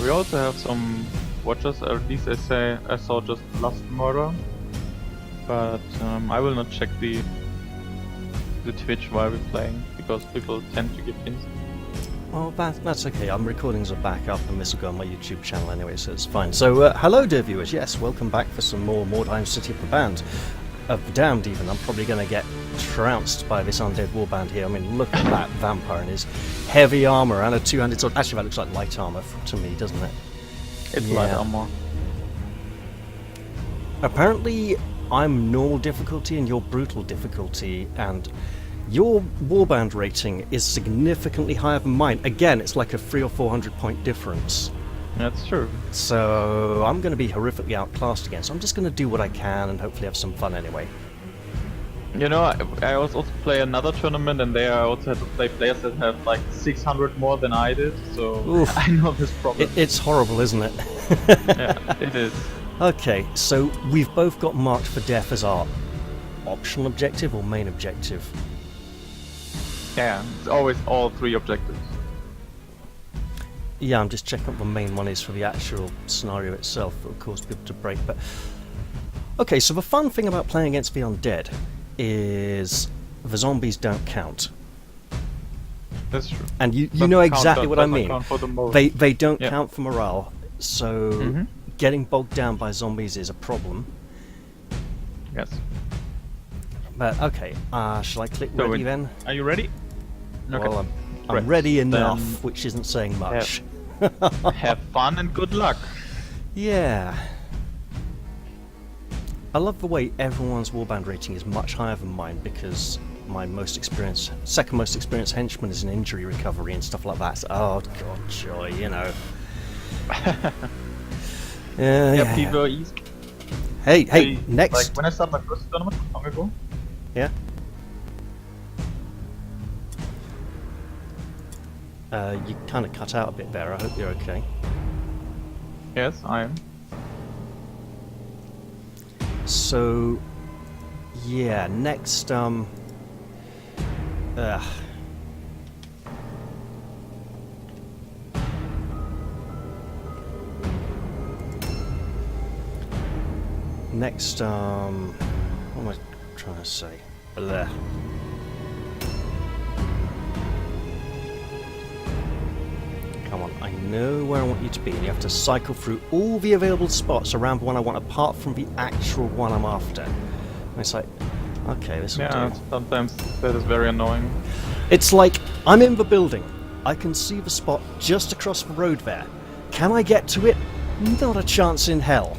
we also have some watchers, at least I saw just last murder. But I will not check the Twitch while we're playing, because people tend to give hints. Oh, that's okay. I'm recording as a backup, and this will go on my YouTube channel anyway, so it's fine. So, hello, dear viewers. Yes, welcome back for some more Mordheim City of the Damned, even. I'm probably going to get trounced by this undead warband here. I mean, look at that vampire in his heavy armor and a two-handed sword. Actually, that looks like light armor to me, doesn't it? It's light armor. Apparently, I'm normal difficulty and you're brutal difficulty, and your warband rating is significantly higher than mine. Again, it's like a 300 or 400 point difference. That's true. So I'm going to be horrifically outclassed again, so I'm just going to do what I can and hopefully have some fun anyway. You know, I also play another tournament, and there I also had to play players that have like 600 more than I did, so oof. I know this problem. It's horrible, isn't it? Yeah, it is. Okay, so we've both got marked for death as our optional objective or main objective. Yeah, it's always all three objectives. Yeah, I'm just checking what the main one is for the actual scenario itself, that will cause people to break. But okay, so the fun thing about playing against the undead is the zombies don't count. That's true. And you know exactly what I mean. They don't yeah. count for morale, so getting bogged down by zombies is a problem. Yes. But okay, shall I click so ready then? Are you ready? Okay. Well, I'm ready enough, which isn't saying much. Have fun and good luck. Yeah. I love the way everyone's warband rating is much higher than mine, because my second most experienced henchman is in injury recovery and stuff like that. So, oh god, joy, you know. Yeah, people are easy. Hey, next. Like when I started my first tournament long ago. Yeah. You kind of cut out a bit there. I hope you're okay. Yes, I am. So, yeah, next, next, what am I trying to say? Blech. Come on, I know where I want you to be, and you have to cycle through all the available spots around the one I want, apart from the actual one I'm after. And it's like, okay, this will do. Sometimes that is very annoying. It's like, I'm in the building. I can see the spot just across the road there. Can I get to it? Not a chance in hell.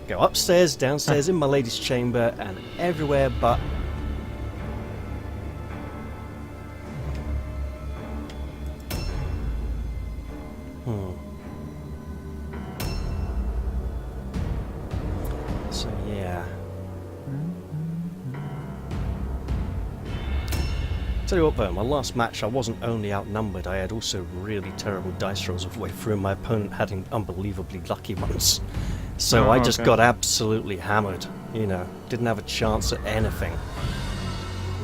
Go upstairs, downstairs, in my lady's chamber, and everywhere but... So, yeah. Tell you what though, my last match I wasn't only outnumbered, I had also really terrible dice rolls of the way through, and my opponent had unbelievably lucky ones. So I just got absolutely hammered, you know, didn't have a chance at anything.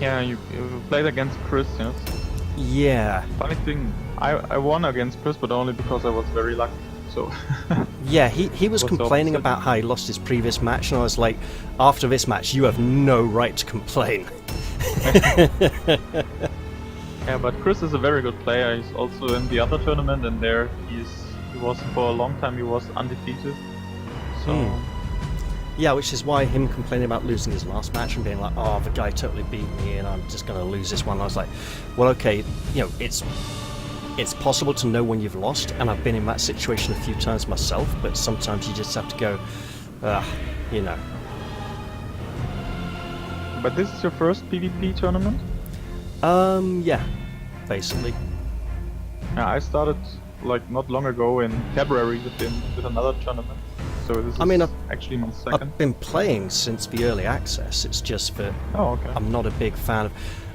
Yeah, you played against Chris, yes? Yeah. Funny thing, I won against Chris, but only because I was very lucky, so... Yeah, he was complaining about how he lost his previous match, and I was like, after this match, you have no right to complain. Yeah, but Chris is a very good player. He's also in the other tournament, and there he was for a long time, he was undefeated. So... Yeah, which is why him complaining about losing his last match and being like, oh, the guy totally beat me and I'm just going to lose this one. I was like, well, okay, you know, it's possible to know when you've lost, and I've been in that situation a few times myself, but sometimes you just have to go, you know. But this is your first PvP tournament? Yeah, basically. Yeah, I started like not long ago in February with another tournament. So this is actually my second. I've been playing since the early access. It's just that I'm not a big fan of...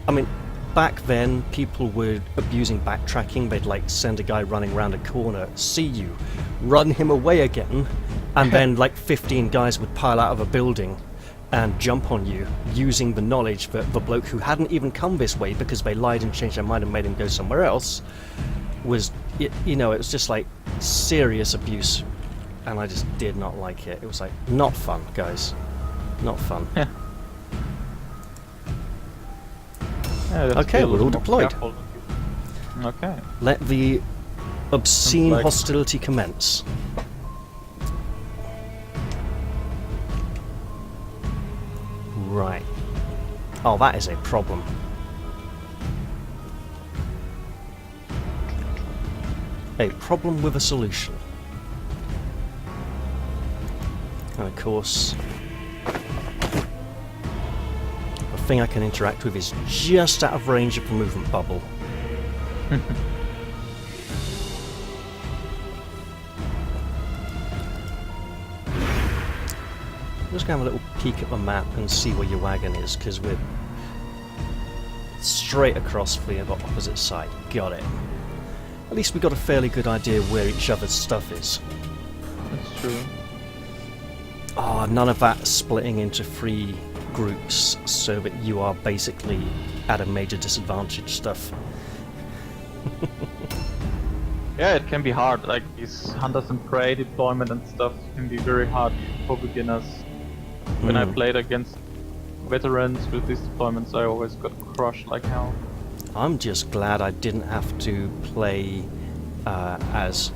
I mean, back then, people were abusing backtracking. They'd like send a guy running around a corner, see you, run him away again, and then like 15 guys would pile out of a building and jump on you, using the knowledge that the bloke who hadn't even come this way because they lied and changed their mind and made him go somewhere else was you know, it was just like serious abuse, and I just did not like it. It was like not fun, guys, not fun. Yeah. Okay, we're all deployed. Okay. Let the obscene hostility commence. Right. Oh, that is a problem. A problem with a solution. And of course, the thing I can interact with is just out of range of the movement bubble. I'm just going to have a little peek at the map and see where your wagon is, because we're straight across the opposite side. Got it. At least we got a fairly good idea where each other's stuff is. That's true. Oh, none of that splitting into 3 groups so that you are basically at a major disadvantage stuff. Yeah, it can be hard. Like these hunters and prey deployment and stuff can be very hard for beginners. When I played against veterans with these deployments, I always got crushed like hell. I'm just glad I didn't have to play as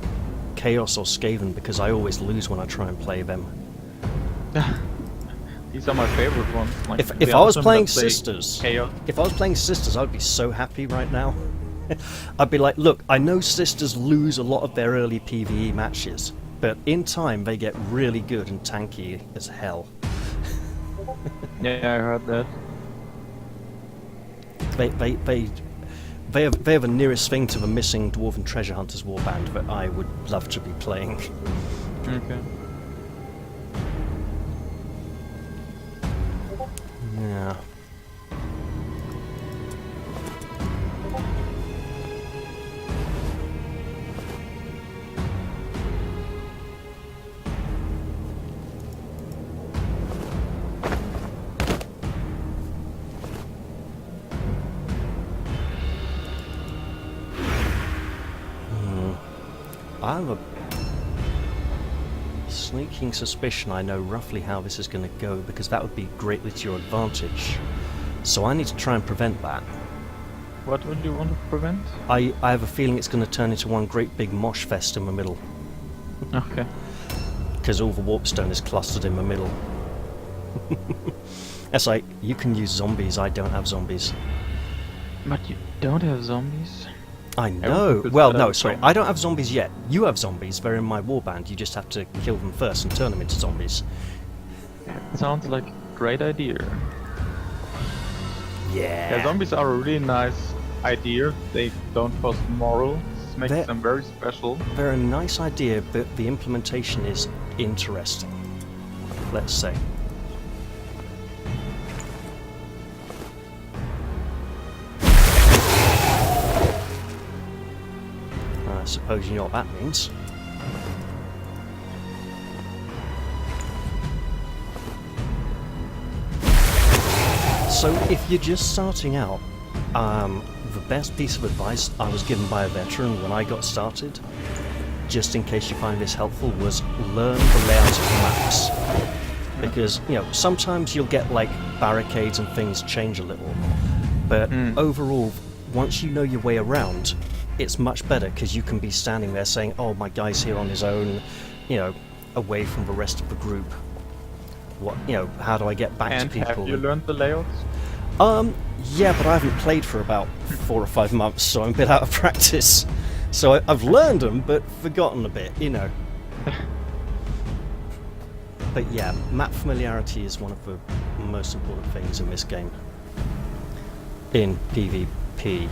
Chaos or Skaven, because I always lose when I try and play them. These are my favorite ones. Like, if I was playing Sisters, Chaos. if I was playing Sisters, I'd be so happy right now. I'd be like, look, I know Sisters lose a lot of their early PvE matches, but in time they get really good and tanky as hell. Yeah, I heard that. They have the nearest thing to the missing Dwarven Treasure Hunters warband that I would love to be playing. Okay. Yeah. I have a sneaking suspicion I know roughly how this is going to go, because that would be greatly to your advantage. So I need to try and prevent that. What would you want to prevent? I have a feeling it's going to turn into one great big mosh fest in the middle. Okay. Because all the warpstone is clustered in the middle. It's like, you can use zombies, I don't have zombies. But you don't have zombies? I know. Well, no, sorry. I don't have zombies yet. You have zombies. They're in my warband. You just have to kill them first and turn them into zombies. Sounds like a great idea. Yeah. Zombies are a really nice idea. They don't cost moral. This makes them very special. They're a nice idea, but the implementation is interesting. Let's say. I suppose you know what that means. So if you're just starting out, the best piece of advice I was given by a veteran when I got started, just in case you find this helpful, was learn the layout of the maps. Because, you know, sometimes you'll get like barricades and things change a little, but overall, once you know your way around, it's much better, because you can be standing there saying, oh, my guy's here on his own, you know, away from the rest of the group. What, you know, how do I get back to people? Have you learned the layouts? Yeah, but I haven't played for about 4 or 5 months, so I'm a bit out of practice. So I've learned them, but forgotten a bit, you know. But yeah, map familiarity is one of the most important things in this game. In PvP.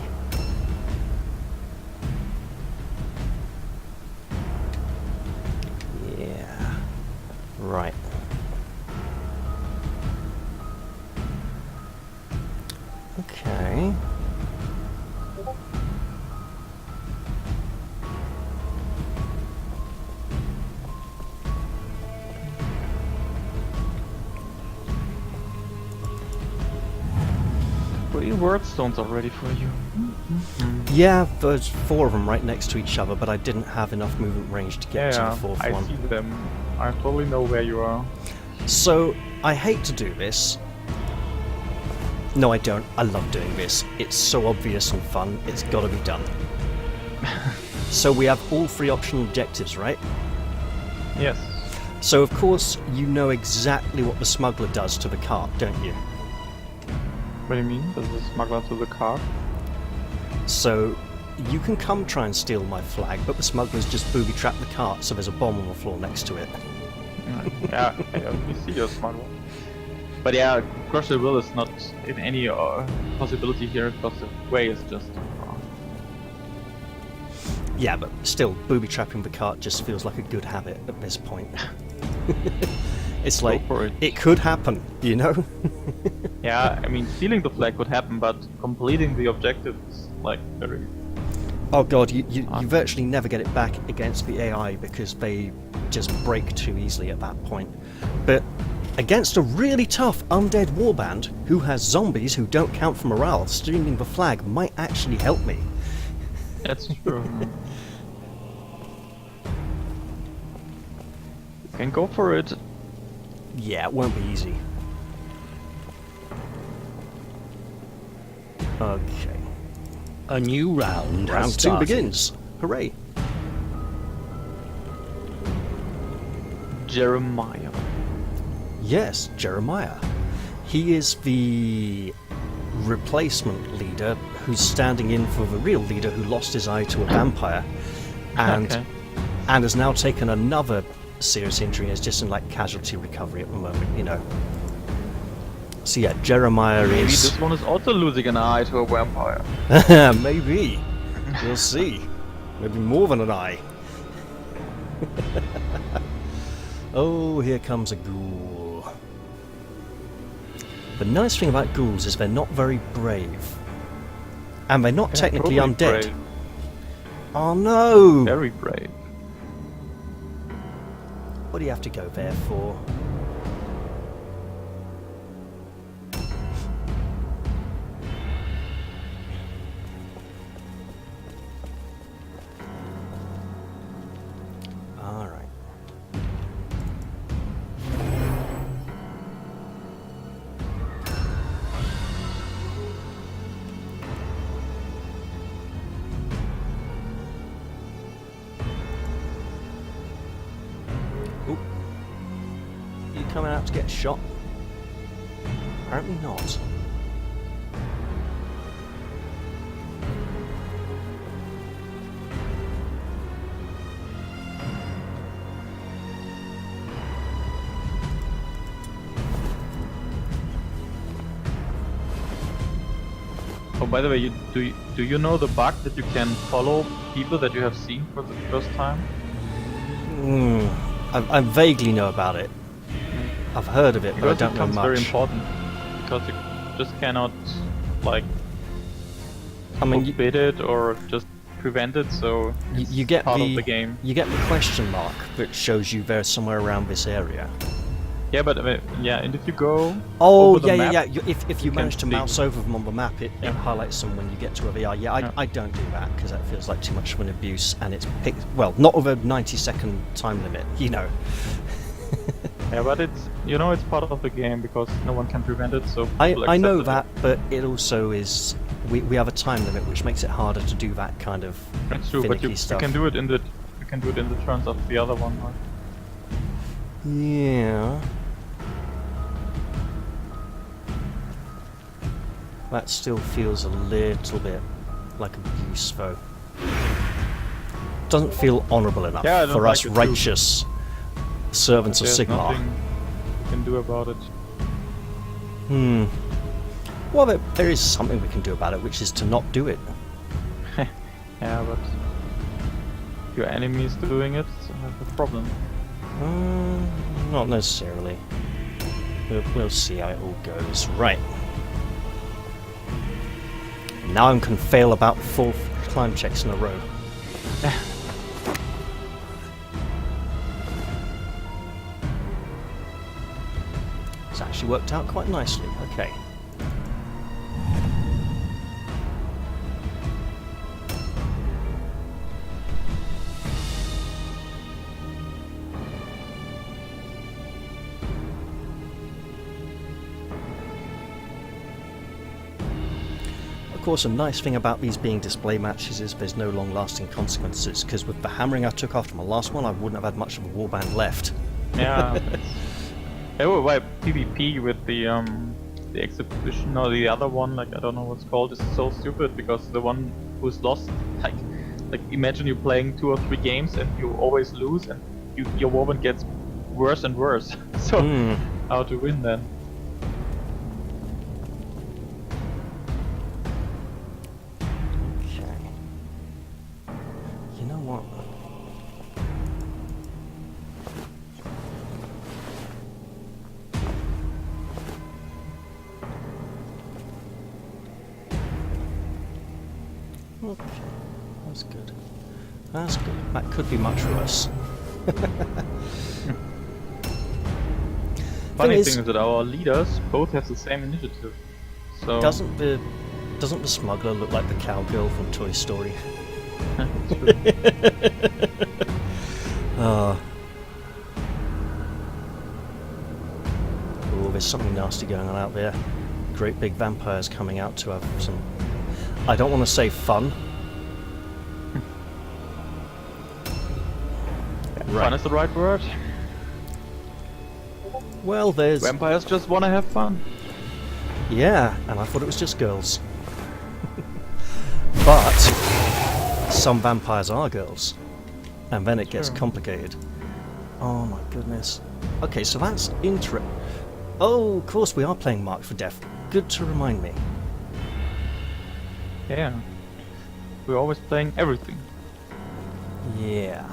Yeah. Right. Okay. Three word stones are ready for you. Yeah, there's 4 of them right next to each other, but I didn't have enough movement range to get to the 4th one. I see them. I totally know where you are. So, I hate to do this. No, I don't. I love doing this. It's so obvious and fun. It's got to be done. So we have all 3 optional objectives, right? Yes. So of course you know exactly what the smuggler does to the cart, don't you? What do you mean? Does the smuggler to the cart? So you can come try and steal my flag, but the smugglers just booby-trap the cart, so there's a bomb on the floor next to it. Yeah, we see your smuggler. But yeah, crush the will is not in any possibility here because the way is just too far. Yeah, but still, booby-trapping the cart just feels like a good habit at this point. It's like, it could happen, you know? Yeah, I mean, stealing the flag could happen, but completing the objective is like very... Oh god, you virtually never get it back against the AI because they just break too easily at that point. But against a really tough undead warband who has zombies who don't count for morale, stealing the flag might actually help me. That's true. You can go for it. Yeah, it won't be easy. Okay. A new round. Round 2 begins. Hooray. Jeremiah. Yes, Jeremiah. He is the replacement leader who's standing in for the real leader who lost his eye to a vampire and and has now taken another serious injury and is just in like casualty recovery at the moment, you know. So yeah, Jeremiah Maybe is... this one is also losing an eye to a vampire. Maybe. We'll see. Maybe more than an eye. Oh, here comes a ghoul. The nice thing about ghouls is they're not very brave. And they're not technically undead. Brave. Oh no! Very brave. What do you have to go there for? Alright. Coming out to get shot? Apparently not. Oh, by the way, do you know the bug that you can follow people that you have seen for the first time? I vaguely know about it. I've heard of it, but I don't know much. It's very important because you just cannot, like, forbid it or just prevent it. So you get part of the game. You get the question mark that shows you they're somewhere around this area. Yeah, but yeah, and if you go over the map, if you manage to mouse over them on the map, it highlights them when you get to where they are. Yeah, I don't do that because that feels like too much of an abuse, and it's not with a 90-second time limit, you know. Yeah, but it's it's part of the game because no one can prevent it. So I know that, but it also is we have a time limit, which makes it harder to do that kind of That's true, but you can do it in the turns of the other one, right? Yeah. That still feels a little bit like abuse, though. Doesn't feel honourable enough for us righteous servants of Sigmar. Nothing you can do about it. Well, there is something we can do about it, which is to not do it. Yeah, but if your enemy is doing it, it's a problem. Not necessarily. We'll see how it all goes. Right. Now I can fail about 4 climb checks in a row. It's actually worked out quite nicely. Okay. Of course, a nice thing about these being display matches is there's no long-lasting consequences, because with the hammering I took after my last one, I wouldn't have had much of a warband left. Yeah. Why PvP with the exhibition or the other one, like I don't know what's called, is so stupid, because the one who's lost, like imagine you're playing 2 or 3 games and you always lose, and your warband gets worse and worse. So how to win then? Okay, that's good. That's good. That could be much worse. Funny thing is that our leaders both have the same initiative. So doesn't the smuggler look like the cowgirl from Toy Story? Oh, there's something nasty going on out there. Great big vampires coming out to have some, I don't want to say fun. Right. Fun is the right word. Well, there's... Vampires just want to have fun. Yeah, and I thought it was just girls. But some vampires are girls. And then it gets complicated. Oh my goodness. Okay, so that's Oh, of course we are playing Marked for Death. Good to remind me. Yeah. We're always playing everything. Yeah.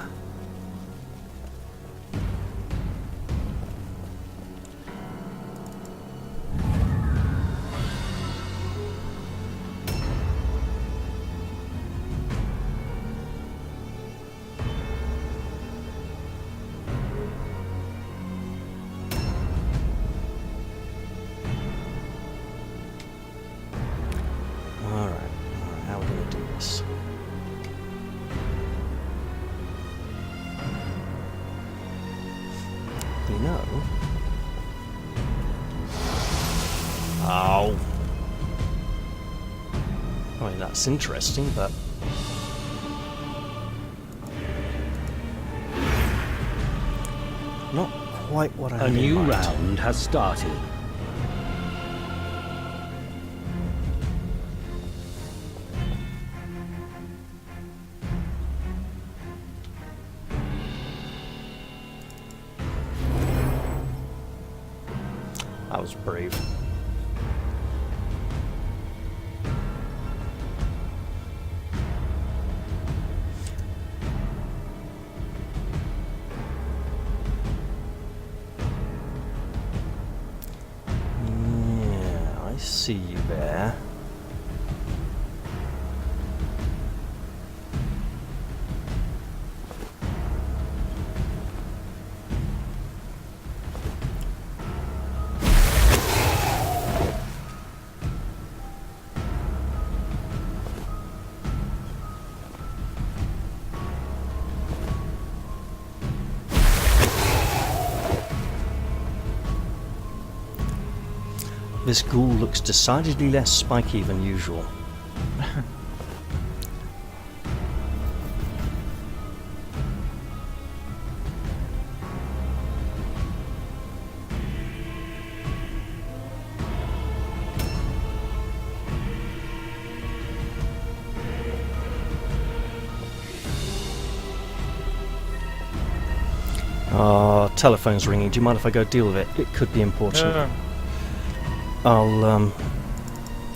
You know... Ow. I mean, that's interesting, but... not quite what I had in mind. A new round has started. That was brave. Yeah, I see you there. This ghoul looks decidedly less spiky than usual. Oh, telephone's ringing. Do you mind if I go deal with it? It could be important. Yeah. I'll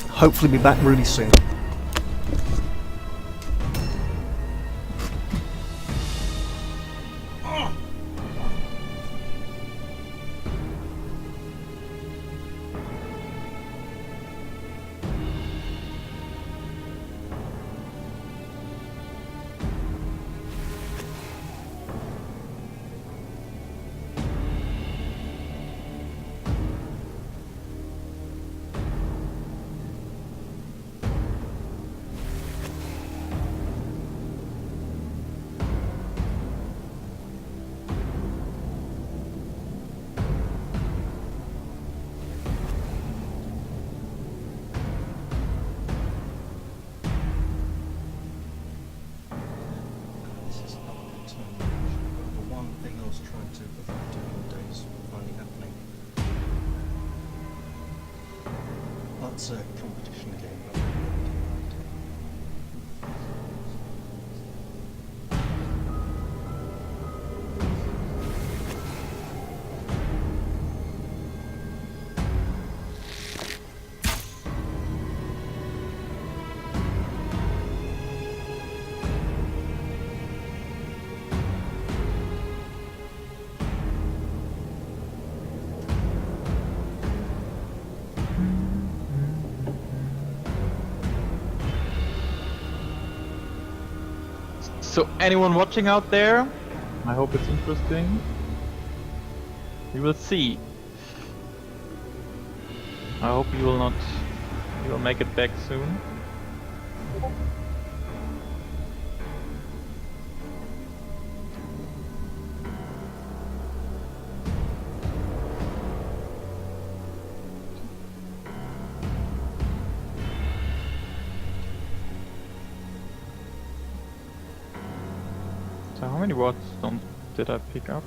hopefully be back really soon. was trying to avoid doing all day is finally happening. That's a competition game. So anyone watching out there, I hope it's interesting. We will see. I hope you will make it back soon. So how many wards did I pick up?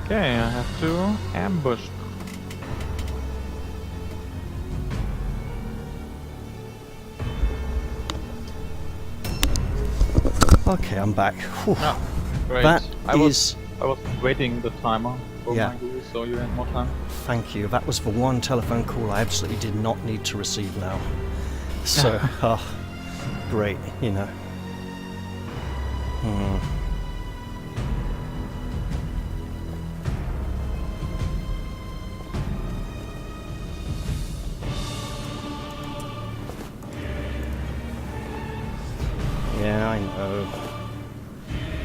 Okay, I have to ambush. Okay, I'm back. Oh, great. I was waiting the timer for my goal, so you had more time. Thank you. That was the one telephone call I absolutely did not need to receive now. So, great, you know. Yeah, I know.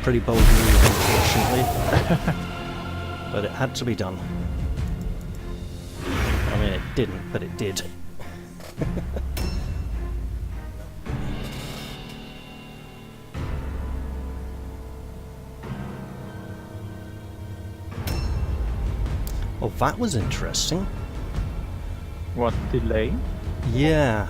Pretty bold move, unfortunately. But it had to be done. I mean, it didn't, but it did. Oh, that was interesting. What, delay? Yeah.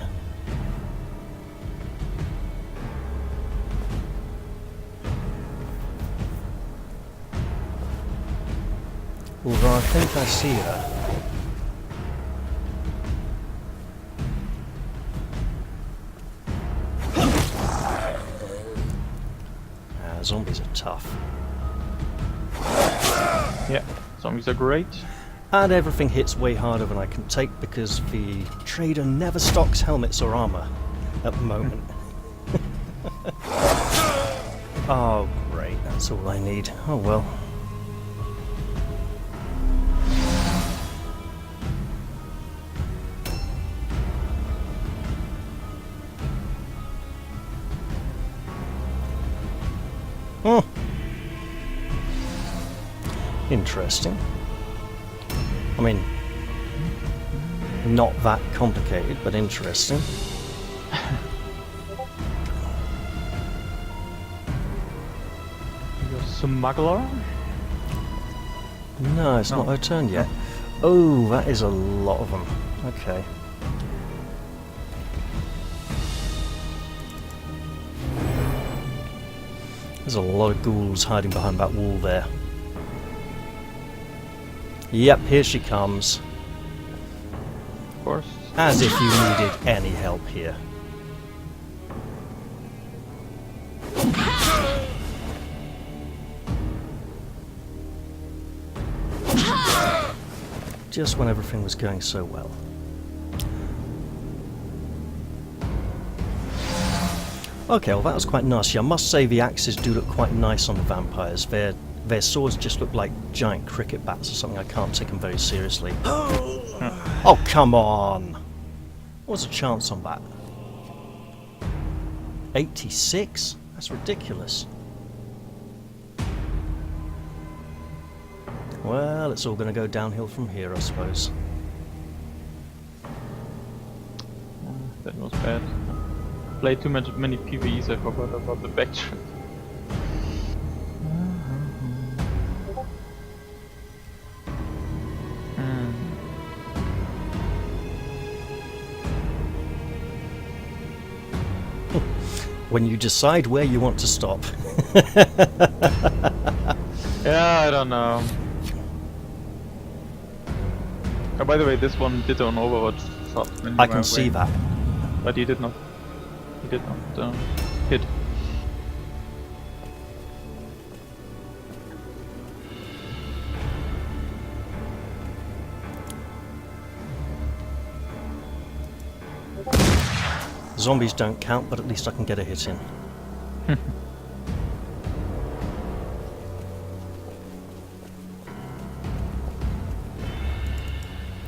Although I think I see her. Zombies are tough. Yeah, zombies are great. And everything hits way harder than I can take because the trader never stocks helmets or armor at the moment. Oh, great, that's all I need. Oh well. Oh. Interesting. I mean, not that complicated, but interesting. You're a smuggler? No, it's not her turn yet. Oh, that is a lot of them. Okay. There's a lot of ghouls hiding behind that wall there. Yep, here she comes. Of course. As if you needed any help here. Just when everything was going so well. Okay, well that was quite nice. I must say the axes do look quite nice on the vampires. Their swords just look like giant cricket bats or something. I can't take them very seriously. Oh, come on! What's the chance on that? 86? That's ridiculous. Well, it's all going to go downhill from here, I suppose. That was bad. Played too many PvEs, I forgot about the backtrack. When you decide where you want to stop. Yeah, I don't know. Oh, by the way, this one did on Overwatch stop when you I were can see away. that. But he did not. He did not hit. Zombies don't count, but at least I can get a hit in.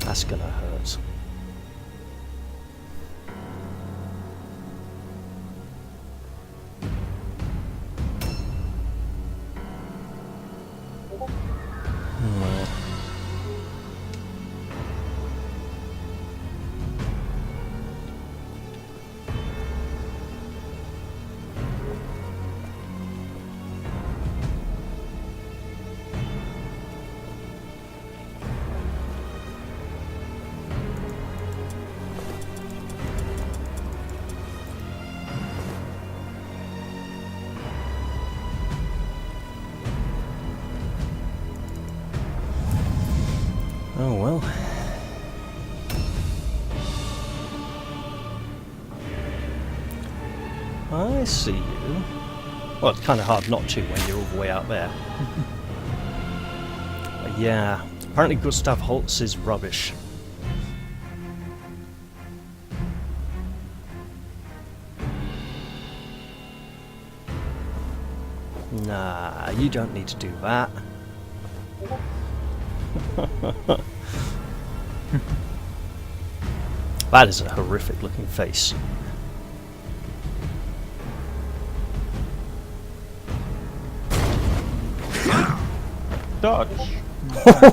That's gonna hurt. Oh well. I see you. Well, it's kind of hard not to when you're all the way out there. But yeah, apparently Gustav Holst is rubbish. Nah, you don't need to do that. That is a horrific looking face. Dodge!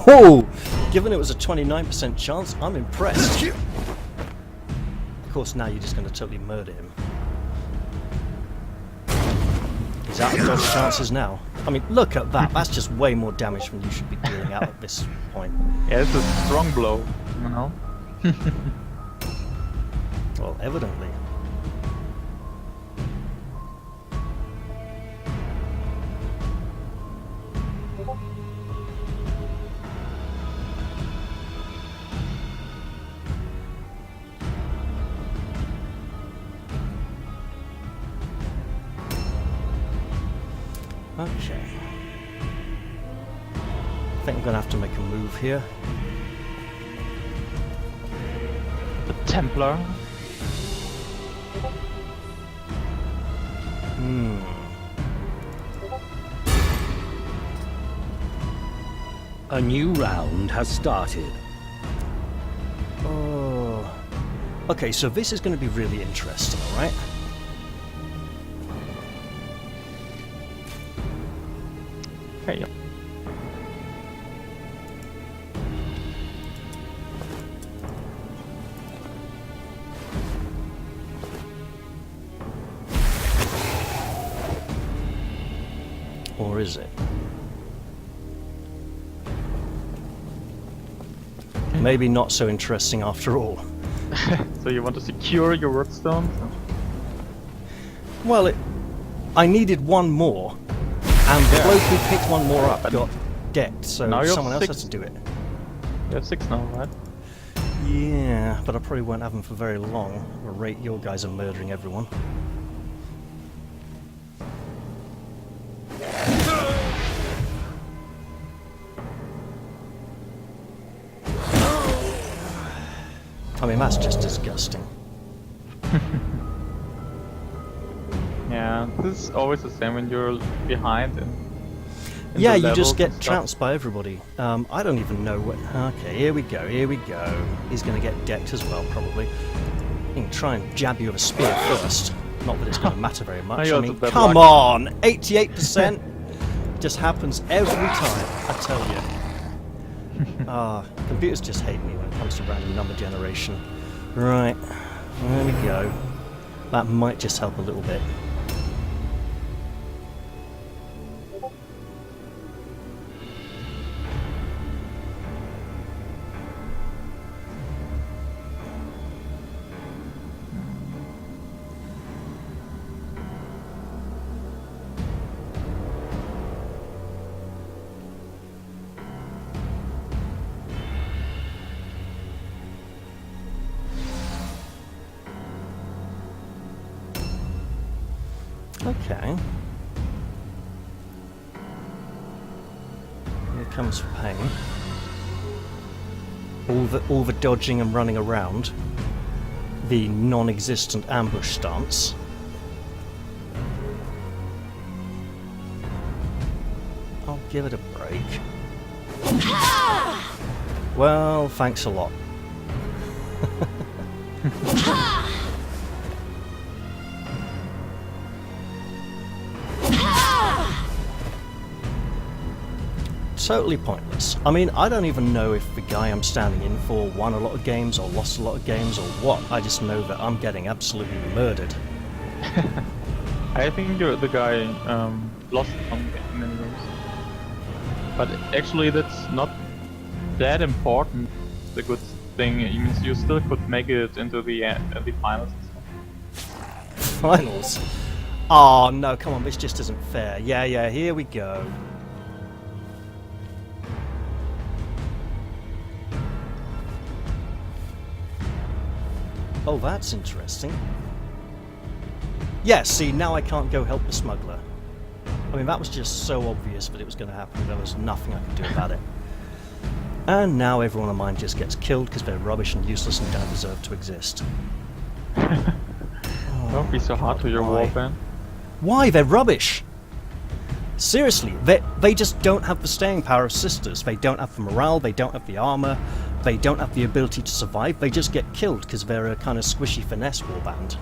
Oh, given it was a 29% chance, I'm impressed. Of course, now you're just going to totally murder him. He's out of dodge chances now. I mean, look at that. That's just way more damage than you should be dealing out at this point. Yeah, it's a strong blow, you know? Well, evidently. Okay. I think I'm going to have to make a move here. The Templar. A new round has started. Oh. Okay, so this is going to be really interesting, alright? Okay. Or is it? Maybe not so interesting after all. So you want to secure your workstones? Well, I needed one more, and the bloke who picked one more up got decked, so now someone else six. has to do it. You have 6 now, right? Yeah, but I probably won't have them for very long. At the rate your guys are murdering everyone. I mean, that's just disgusting. Yeah, this is always the same when you're behind in Yeah, the you just levels get and stuff. trounced by everybody. I don't even know what... Okay, here we go, here we go. He's going to get decked as well, probably. He can try and jab you with a spear first. Not that it's going to matter very much. you I also mean, bad come luck. on! 88%! Just happens every time, I tell you. Computers just hate me when it comes to random number generation. Right, there we go. That might just help a little bit. Okay. Here comes pain. All the dodging and running around. The non-existent ambush stance. I'll give it a break. Well, thanks a lot. Totally pointless. I mean, I don't even know if the guy I'm standing in for won a lot of games or lost a lot of games or what. I just know that I'm getting absolutely murdered. I think the guy lost some many games. But actually that's not that important. The good thing means you still could make it into the finals and stuff. Finals? Oh no, come on, this just isn't fair. Yeah, here we go. Oh, that's interesting. Yeah, see, now I can't go help the smuggler. I mean, that was just so obvious that it was going to happen. There was nothing I could do about it. And now everyone of mine just gets killed because they're rubbish and useless and don't deserve to exist. Don't be so hard to your warband. Why? They're rubbish! Seriously, they just don't have the staying power of sisters. They don't have the morale, they don't have the armor, they don't have the ability to survive. They just get killed because they're a kind of squishy finesse warband.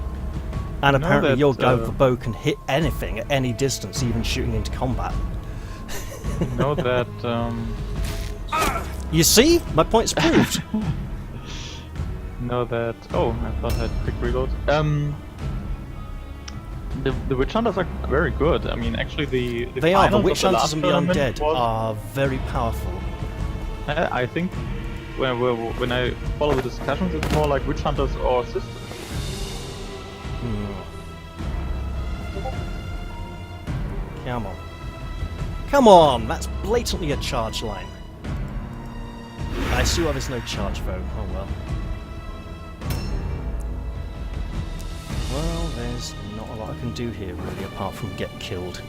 And apparently your guy with the bow can hit anything at any distance, even shooting into combat. You know that... You see? My point's proved. Know that... Oh, I thought I had quick reload. The witch hunters are very good. I mean, actually they are. The witch hunters and the undead are very powerful. I think when I follow the discussions, it's more like witch hunters or sisters. Come on. Come on! That's blatantly a charge line. I see why there's no charge though. Oh well. Well, there's not a lot I can do here really, apart from get killed.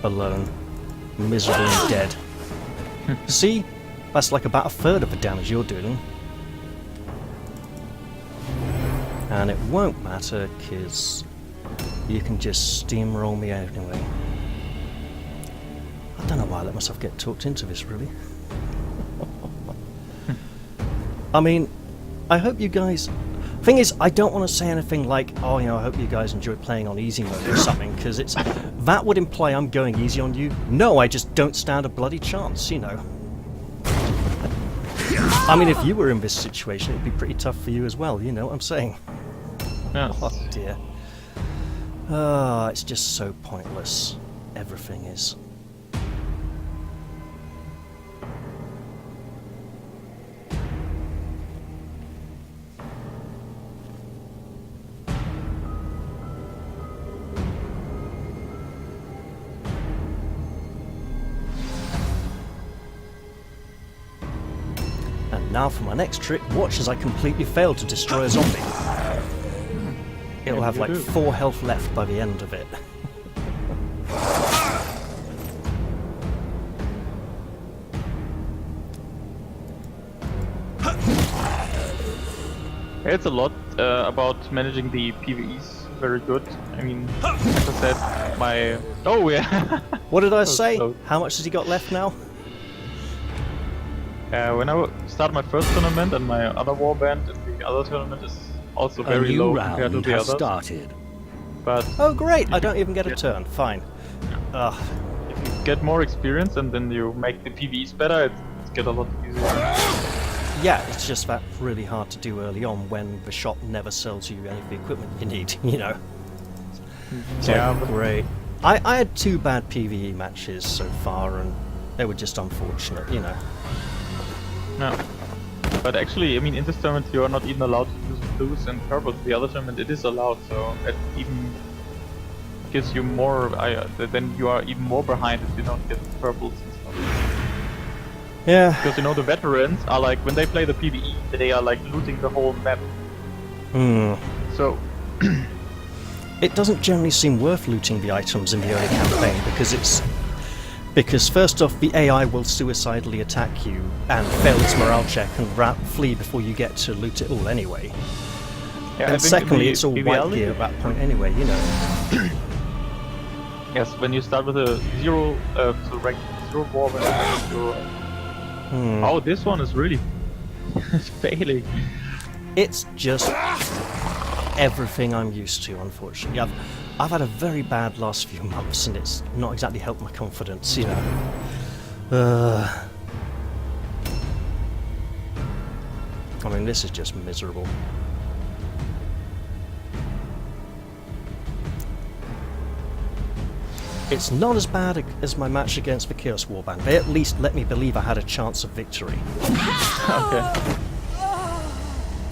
Alone. Miserable and dead. See? That's like about a third of the damage you're doing. And it won't matter, because you can just steamroll me out anyway. I don't know why I let myself get talked into this, really. I mean, I hope you guys... Thing is, I don't want to say anything like, oh, you know, I hope you guys enjoy playing on easy mode or something, because that would imply I'm going easy on you. No, I just don't stand a bloody chance, you know. I mean, if you were in this situation, it'd be pretty tough for you as well, you know what I'm saying? Yes. Oh dear. Ah, it's just so pointless. Everything is. And now for my next trick, watch as I completely fail to destroy a zombie. It'll have like 4 health left by the end of it. It's a lot about managing the PvEs very good. I mean, as I said, my... Oh yeah! What did I say? How much has he got left now? When I started my first tournament and my other warband in the other tournament is also very low compared to the others. Started. But oh great, I don't even get a turn, fine. Ugh. If you get more experience and then you make the PvEs better, it's get a lot easier. Yeah, it's just that really hard to do early on when the shop never sells you any of the equipment you need, you know. It's yeah, like, great. I had 2 bad PvE matches so far and they were just unfortunate, you know. No. But actually, I mean, in this tournament you are not even allowed to use blues and purples. The other tournament it is allowed, so it even gives you more, then you are even more behind if you don't get purples and stuff. Yeah. Because you know, the veterans are like, when they play the PvE, they are like looting the whole map. Hmm. So... it doesn't generally seem worth looting the items in the early campaign because first off, the AI will suicidally attack you and fail its morale check and flee before you get to loot it all anyway. Yeah, and secondly, it's all white gear at that point anyway, you know. Yes, when you start with a zero, so rank 0 war, oh, this one is really failing. It's just everything I'm used to, unfortunately. I've had a very bad last few months, and it's not exactly helped my confidence, you know. I mean, this is just miserable. It's not as bad as my match against the Chaos Warband. They at least let me believe I had a chance of victory. Okay.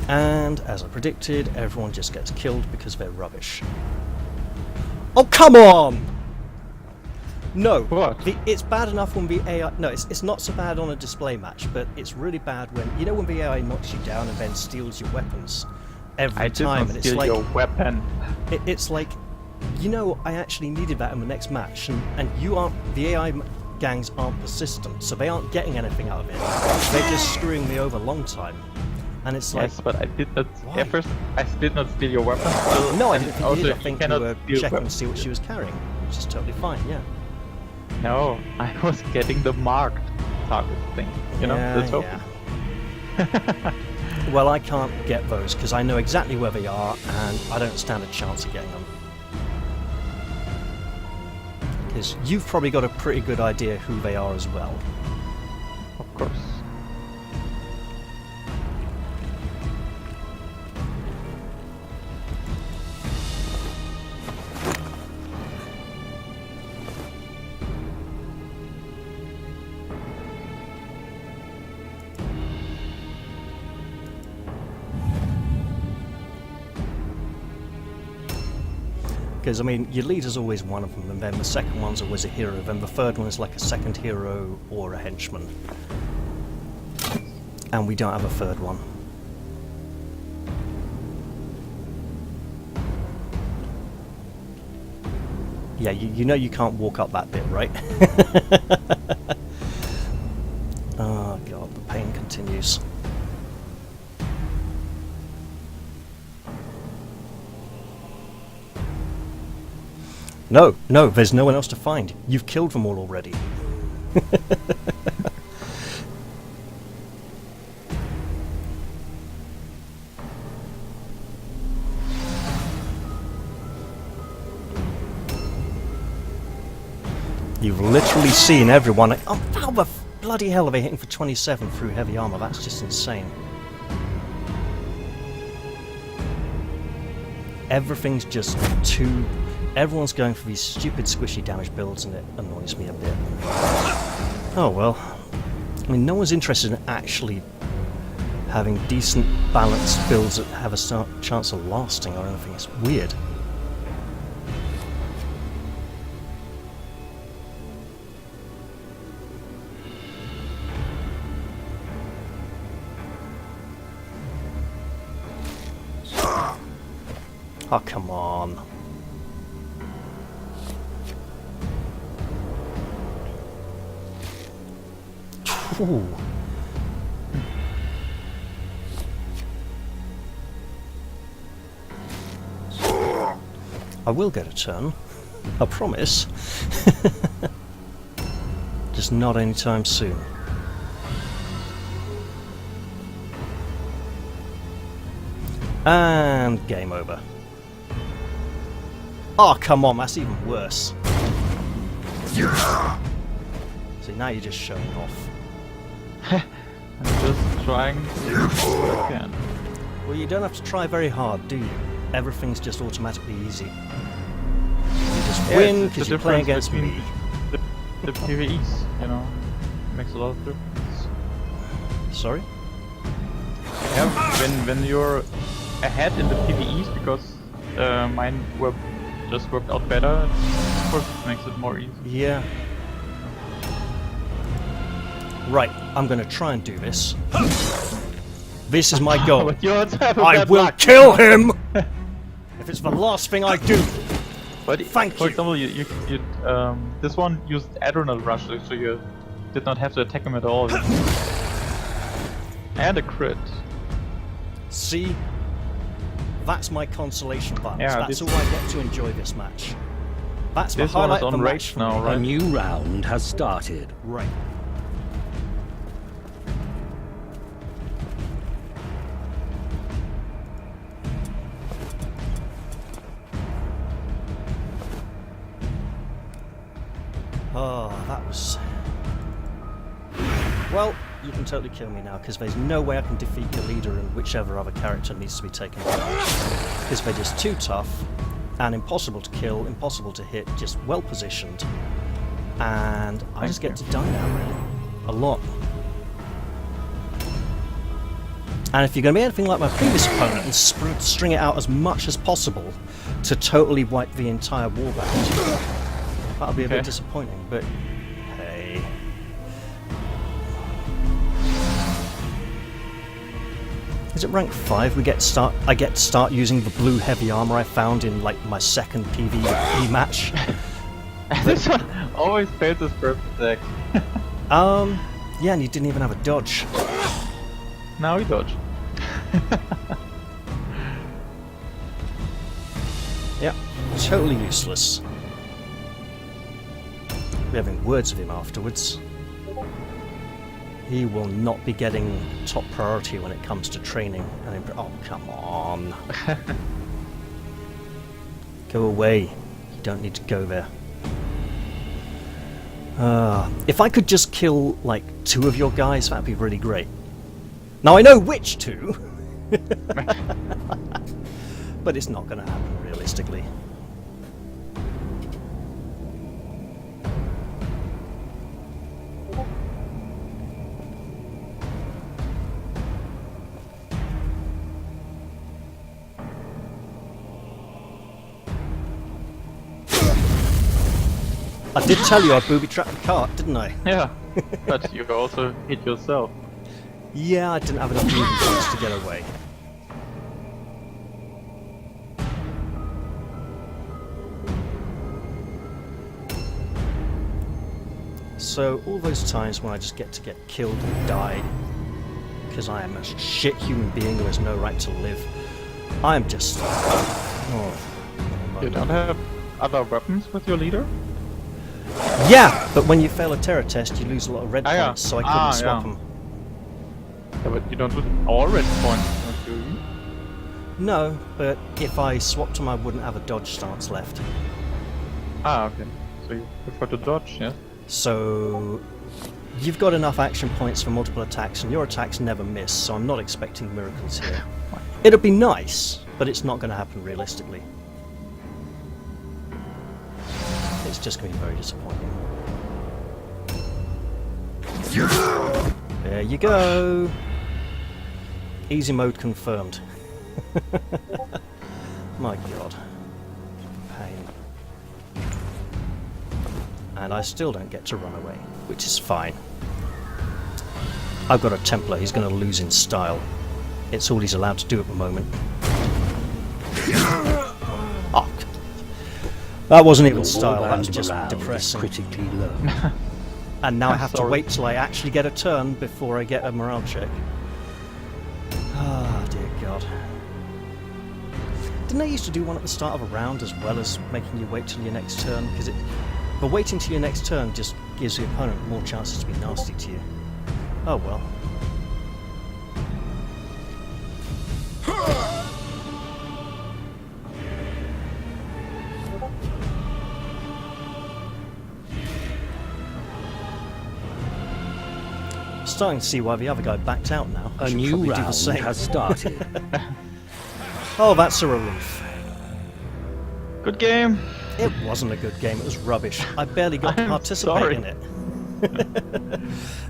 And, as I predicted, everyone just gets killed because they're rubbish. Oh, come on! No. What? It's bad enough when the AI... No, it's not so bad on a display match, but it's really bad when... You know when the AI knocks you down and then steals your weapons every time? I did not steal your weapon. It's like... You know, I actually needed that in the next match, and you aren't... The AI gangs aren't persistent, so they aren't getting anything out of it. They're just screwing me over long time. And it's like... Yes, but I did not... At first, I did not steal your weapon. No, I didn't think you did. I think you were checking weapon. to see what she was carrying, which is totally fine, yeah. No, I was getting the marked target thing, you know? Yeah. Well, I can't get those, because I know exactly where they are, and I don't stand a chance of getting them. Because you've probably got a pretty good idea who they are as well. Of course. Because, I mean, your leader's always one of them, and then the second one's always a hero, then the third one is like a second hero or a henchman. And we don't have a third one. Yeah, you know you can't walk up that bit, right? Oh god, the pain continues. No, there's no one else to find. You've killed them all already. You've literally seen everyone. Oh, how the bloody hell are they hitting for 27 through heavy armor? That's just insane. Everything's just too... Everyone's going for these stupid squishy damage builds, and it annoys me a bit. Oh well. I mean, no one's interested in actually having decent balanced builds that have a chance of lasting or anything. It's weird. Oh, come on. Ooh. I will get a turn. I promise. Just not anytime soon. And game over. Oh, come on, that's even worse. See, now you're just showing off. I'm just trying to do what I can. Well, you don't have to try very hard, do you? Everything's just automatically easy. You just win because you're playing against me. The PvEs, you know, makes a lot of difference. Sorry? Yeah, when you're ahead in the PvEs, because mine just worked out better, of course it makes it more easy. Yeah. Right, I'm gonna try and do this. This is my goal. But you also have a I bad will luck. kill him! If it's the last thing I do. But Thank for you. example, this one used adrenal rush, so you did not have to attack him at all. And a crit. See? That's my consolation bias. Yeah, that's all I get to enjoy this match. That's the This one is highlight of the on match rage for now, me. right? A new round has started. Right. Oh, that was... Well, you can totally kill me now, because there's no way I can defeat your leader and whichever other character needs to be taken down. Because they're just too tough, and impossible to kill, impossible to hit, just well positioned. And I just get to die now, really. A lot. And if you're going to be anything like my previous opponent and string it out as much as possible to totally wipe the entire war back, that'll be a bit disappointing, but hey. Is it rank 5? I get to start using the blue heavy armor I found in like my second PvE match. This one always fails his first attack. Yeah, and you didn't even have a dodge. Now he dodged. Yeah, totally useless. We're having words with him afterwards. He will not be getting top priority when it comes to training. And oh, come on. Go away. You don't need to go there. If I could just kill, like, 2 of your guys, that'd be really great. Now, I know which 2! But it's not going to happen, realistically. I did tell you I booby-trapped the cart, didn't I? Yeah, but you also hit yourself. Yeah, I didn't have enough movement points to get away. So, all those times when I just get to get killed and die, because I am a shit human being who has no right to live, I am just... You don't have other weapons with your leader? Yeah, but when you fail a terror test, you lose a lot of red yeah. points, so I couldn't swap them. Yeah, but you don't lose all red points, do you? No, but if I swapped them, I wouldn't have a dodge stance left. Ah, okay. So you prefer to dodge, yeah? So you've got enough action points for multiple attacks, and your attacks never miss, so I'm not expecting miracles here. It'd be nice, but it's not going to happen realistically. It's just going to be very disappointing. There you go! Easy mode confirmed. My god. Pain. And I still don't get to run away, which is fine. I've got a Templar, he's going to lose in style. It's all he's allowed to do at the moment. Oh, that wasn't even style, that was just depressing. Critically low. And now I have to wait till I actually get a turn before I get a morale check. Ah, dear God. Didn't they used to do one at the start of a round as well as making you wait till your next turn? Because but waiting till your next turn just gives the opponent more chances to be nasty to you. Oh well. Starting to see why the other guy backed out now. A new round has started. Oh, that's a relief. Good game. It wasn't a good game, it was rubbish. I barely got to participate in it.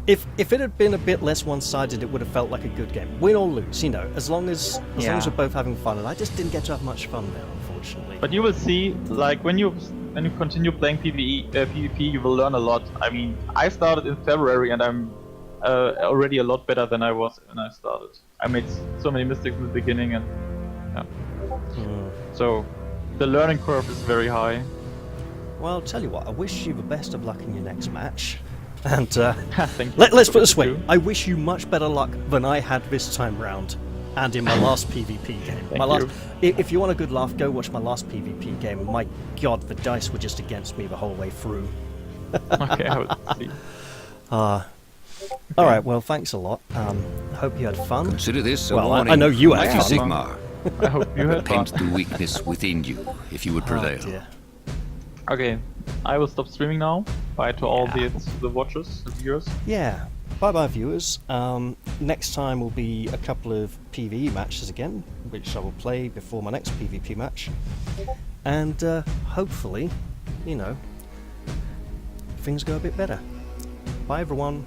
If it had been a bit less one-sided, it would have felt like a good game. Win or lose, you know, as long as we're both having fun, and I just didn't get to have much fun there, unfortunately. But you will see, like, when you continue playing PvP, you will learn a lot. I mean, I started in February, and I'm already a lot better than I was when I started. I made so many mistakes in the beginning, and yeah. So the learning curve is very high. Well, I'll tell you what, I wish you the best of luck in your next match. And Thank you. let's put it this way, I wish you much better luck than I had this time round. And in my last PvP game. If you want a good laugh, go watch my last PvP game. My god, the dice were just against me the whole way through. Okay, I will see. Alright, well, thanks a lot. Hope you had fun. Consider this a well, warning. I know you had Mighty fun. Sigmar. I hope you had fun. Paint the weakness within you, if you would prevail. Oh, dear. Okay, I will stop streaming now. Bye to all the watchers, the viewers. Yeah, bye-bye viewers. Next time will be a couple of PvE matches again, which I will play before my next PvP match. And hopefully, you know, things go a bit better. Bye everyone.